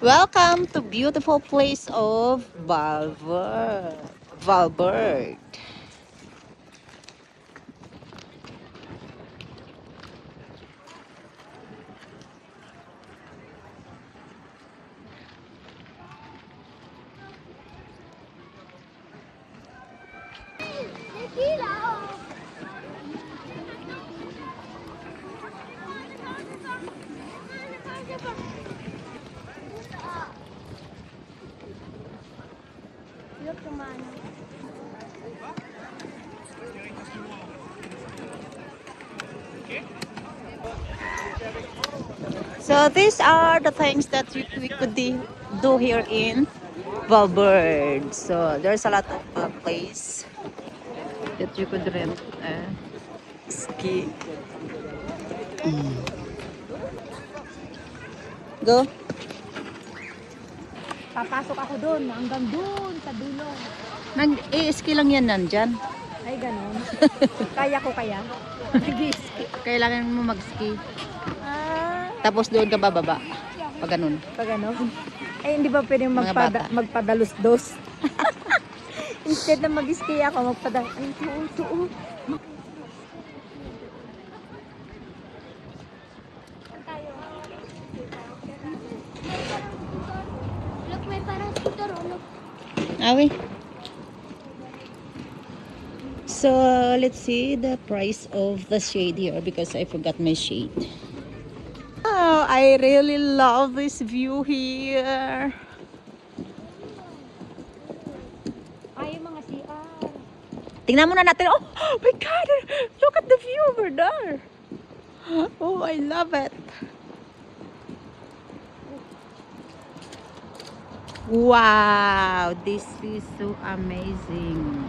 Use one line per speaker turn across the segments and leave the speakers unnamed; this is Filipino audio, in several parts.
Welcome to beautiful place of Valverde. So these are the things that we could do here in Valverde. So there's a lot of place that you could rent ski. Go.
Papasok ako doon, hanggang doon sa dulo.
Nag-i-ski lang yan nandyan.
Ay, ganun. Kaya ko kaya? Nag-ski.
Kailangan mo mag-ski.
Ah,
Tapos doon ka bababa. Pag ganun.
pag ganun. Ay, hindi ba pwedeng
Mga bata.
magpadalos-dos? Instead na mag-ski ako, Ay, tuo.
Look, may parang scooter, oh, look.
Awi. So let's see the price of the shade here because I forgot my shade. Oh, I really love this view here.
Ay, mga CR.
Tingnan muna natin. Oh my God! Look at the view over there. Oh, I love it. Wow, this is so amazing.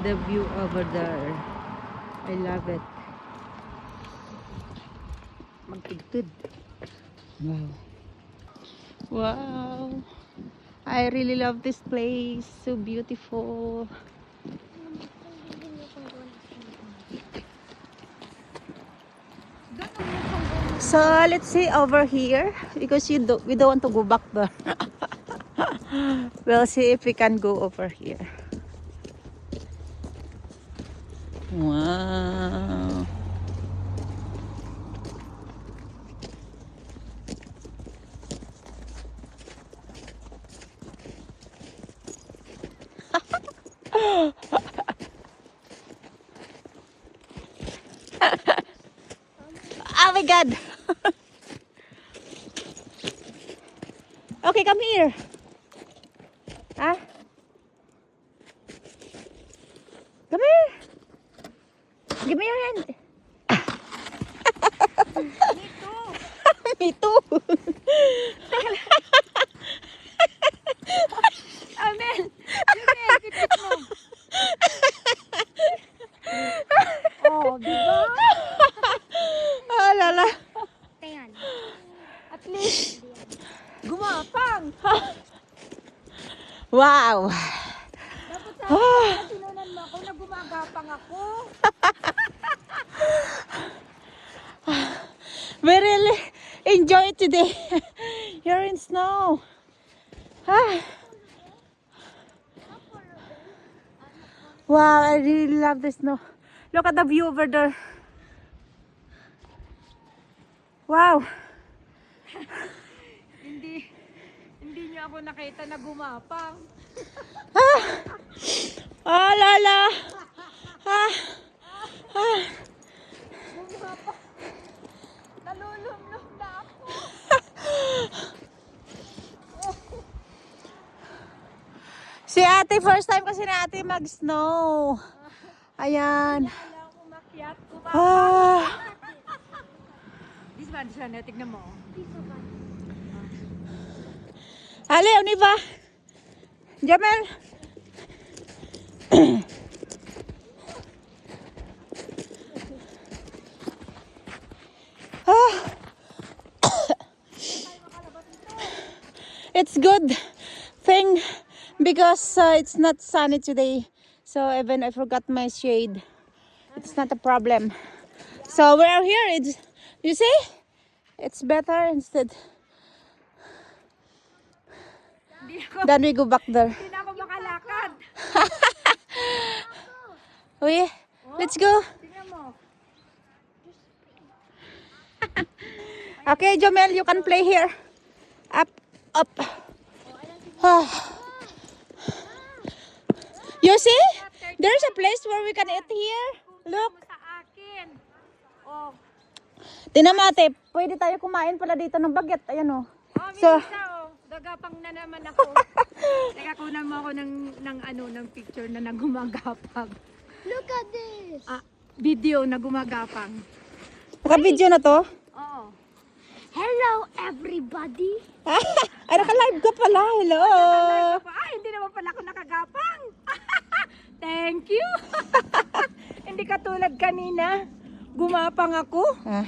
The view over there. I love it. Magtugtod. Wow. Wow. I really love this place. So beautiful. So let's see over here because we don't want to go back there. We'll see if we can go over here. Wow. Oh my God. Okay, come here. Ah? Come here. Give me your hand. Me too.
Amen! Amen! Pitit mo! Oh, di ba?
Ah, lala.
Ayan.
At least, gumapang!
Wow.
Dapat sa akin, sinunan mo ako na gumagapang ako.
We really enjoy it today. You're in snow. Ah. Wow, I really love the snow. Look at the view over there. Wow.
Hindi niyo ako nakita na gumapang.
Ah. Ah, lala. Ah. Ah.
Gumapang. Nalulumlum na ako.
Si ate, first time kasi na ate mag-snow. Ayan.
Wala akong umakyat. Gumapang.
Ah.
This one, siya, tignan mo.
Ale, Univa. Jamel. Ah. It's good thing because it's not sunny today. So even I forgot my shade. It's not a problem. So we are here. You see? It's better instead. Then we go back there.
Hindi na ako makalakad.
Uy, let's go.
Tingnan mo.
Okay, Jomel, you can play here. Up, up. Ah. You see? There's a place where we can eat here. Look.
Mo sa akin. Oh.
Tingnan mo ate, pwede tayo kumain pala dito ng baget. Ayan o.
Oh,
So-
Melissa, oh. Gagapang na naman ako. Teka, kunan mo ako ng picture na nagumagapang.
Look at this.
Video na gumagapang.
Naka-video na to?
Oo.
Hello, everybody.
Ay, naka-live ka pala. Hello.
Hindi naman pala ako nakagapang. Thank you. Hindi katulad kanina. Gumapang ako.
Ah.